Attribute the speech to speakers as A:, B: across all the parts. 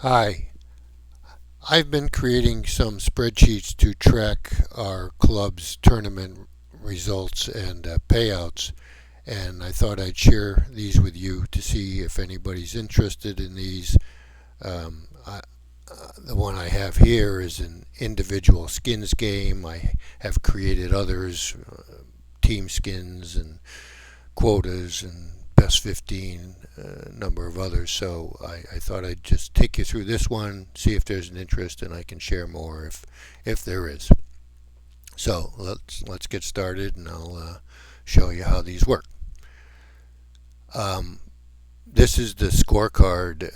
A: Hi, I've been creating some spreadsheets to track our club's tournament results and payouts, and I thought I'd share these with you to see if anybody's interested in these. The one I have here is an individual skins game. I have created others, team skins and quotas and best 15, number of others. So I thought I'd just take you through this one, see if there's an interest, and I can share more if there is. So let's get started, and I'll show you how these work. Um, this is the scorecard,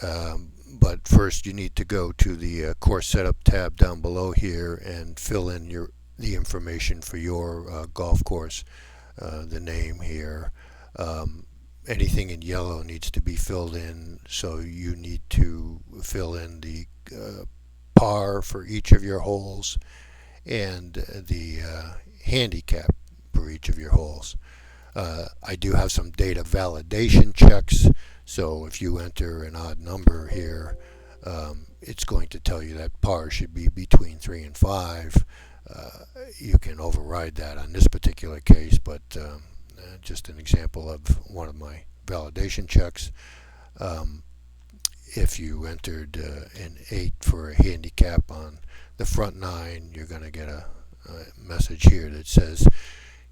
A: but first you need to go to the course setup tab down below here and fill in the information for your golf course, the name here. Um, Anything in yellow needs to be filled in, so you need to fill in the par for each of your holes and the handicap for each of your holes. I do have some data validation checks, so if you enter an odd number here, it's going to tell you that par should be between 3 and 5. You can override that on this particular case, but just an example of one of my validation checks. Um, if you entered an 8 for a handicap on the front 9, you're going to get a message here that says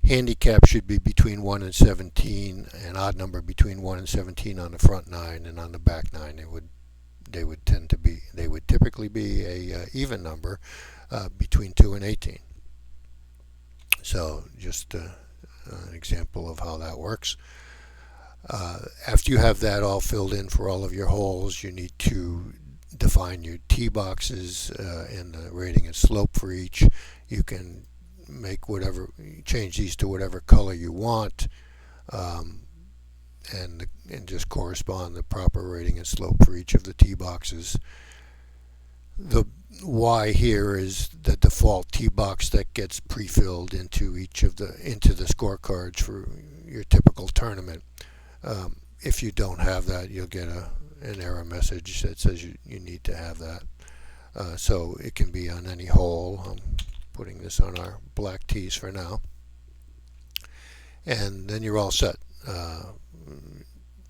A: handicap should be between 1 and 17, an odd number between 1 and 17 on the front 9, and on the back 9 they would typically be a even number between 2 and 18. So just an example of how that works. After you have that all filled in for all of your holes, you need to define your tee boxes and the rating and slope for each. You can change these to whatever color you want, and just correspond the proper rating and slope for each of the tee boxes. The Y here is the default tee box that gets pre-filled into the scorecards for your typical tournament. If you don't have that, you'll get an error message that says you need to have that. So it can be on any hole. I'm putting this on our black tees for now. And then you're all set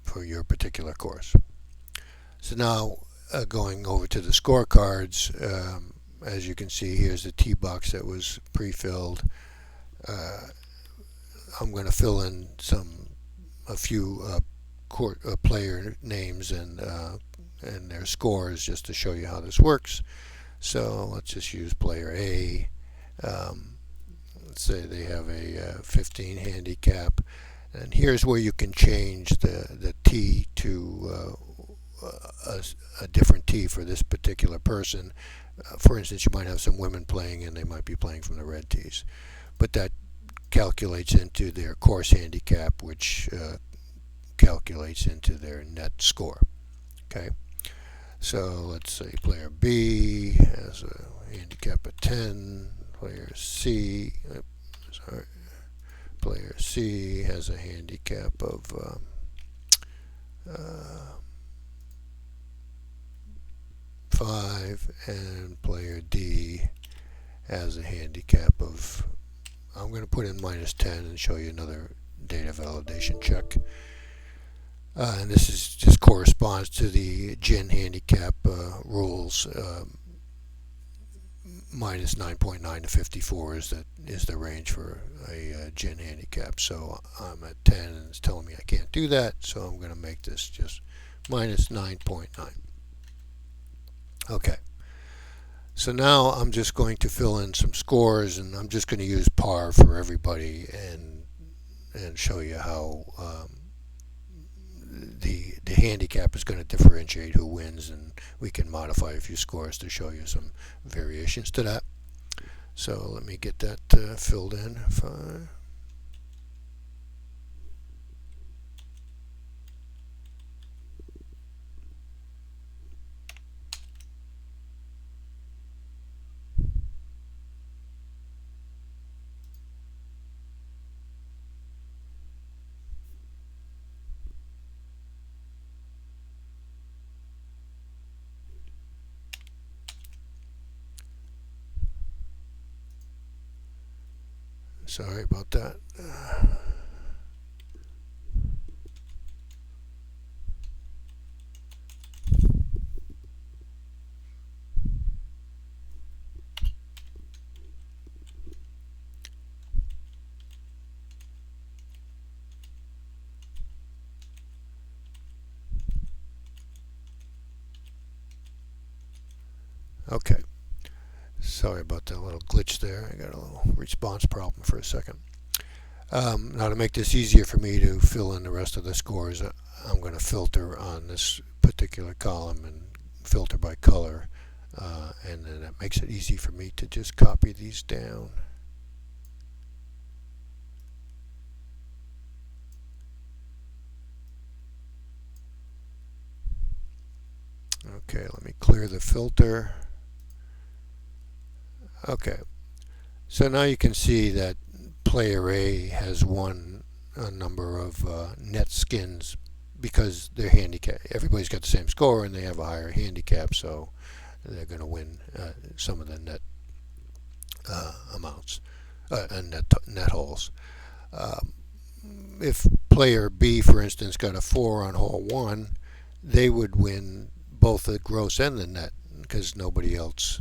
A: for your particular course. So now going over to the scorecards, as you can see, here's the tee box that was pre-filled. I'm going to fill in a few player names and their scores just to show you how this works. So let's just use player A. Let's say they have a 15 handicap, and here's where you can change the tee to a different tee for this particular person. For instance, you might have some women playing, and they might be playing from the red tees, but that calculates into their course handicap, which calculates into their net score. Okay, so let's say player B has a handicap of 10. Player C has a handicap of 5, and player D has a handicap of, I'm going to put in -10 and show you another data validation check. And this is just corresponds to the GIN handicap rules. -9.9 to 54 is the range for a GIN handicap. So I'm at 10, and it's telling me I can't do that. So I'm going to make this just -9.9. Okay. So now I'm just going to fill in some scores, and I'm just going to use par for everybody and show you how the handicap is going to differentiate who wins, and we can modify a few scores to show you some variations to that. So let me get that filled in. Fine. Sorry about that. Okay. Sorry about that little glitch there. I got a little response problem for a second. Now to make this easier for me to fill in the rest of the scores, I'm going to filter on this particular column and filter by color, and then that makes it easy for me to just copy these down. Okay, let me clear the filter. Okay, so now you can see that player A has won a number of net skins because they're handicapped. Everybody's got the same score and they have a higher handicap, so they're going to win some of the net amounts, net holes. If player B, for instance, got a 4 on hole 1, they would win both the gross and the net because nobody else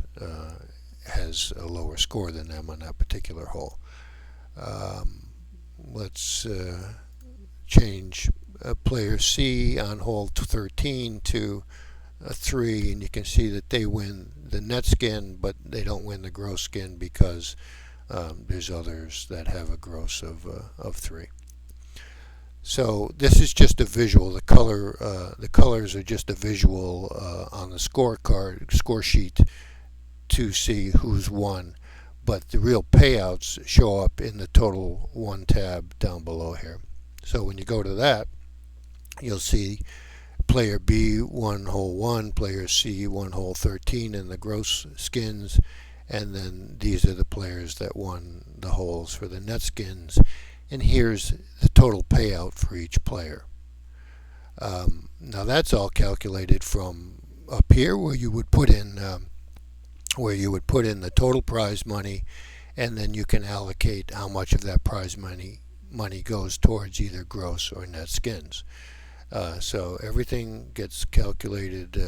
A: has a lower score than them on that particular hole. Let's change player C on hole 13 to a 3, and you can see that they win the net skin, but they don't win the gross skin because there's others that have a gross of 3. So this is just a visual. The colors are just a visual on the score sheet to see who's won, but the real payouts show up in the total one tab down below here. So when you go to that, you'll see player B won hole 1, player C won hole 13 in the gross skins, and then these are the players that won the holes for the net skins. And here's the total payout for each player. Now that's all calculated from up here, where you would put in the total prize money, and then you can allocate how much of that prize money goes towards either gross or net skins. So everything gets calculated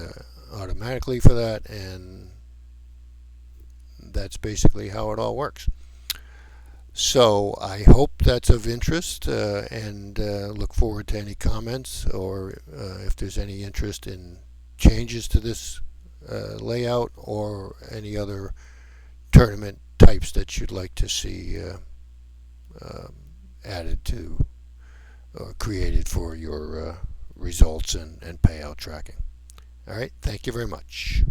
A: automatically for that, and that's basically how it all works. So I hope that's of interest, and look forward to any comments, or if there's any interest in changes to this layout or any other tournament types that you'd like to see added to or created for your results and payout tracking. All right, thank you very much.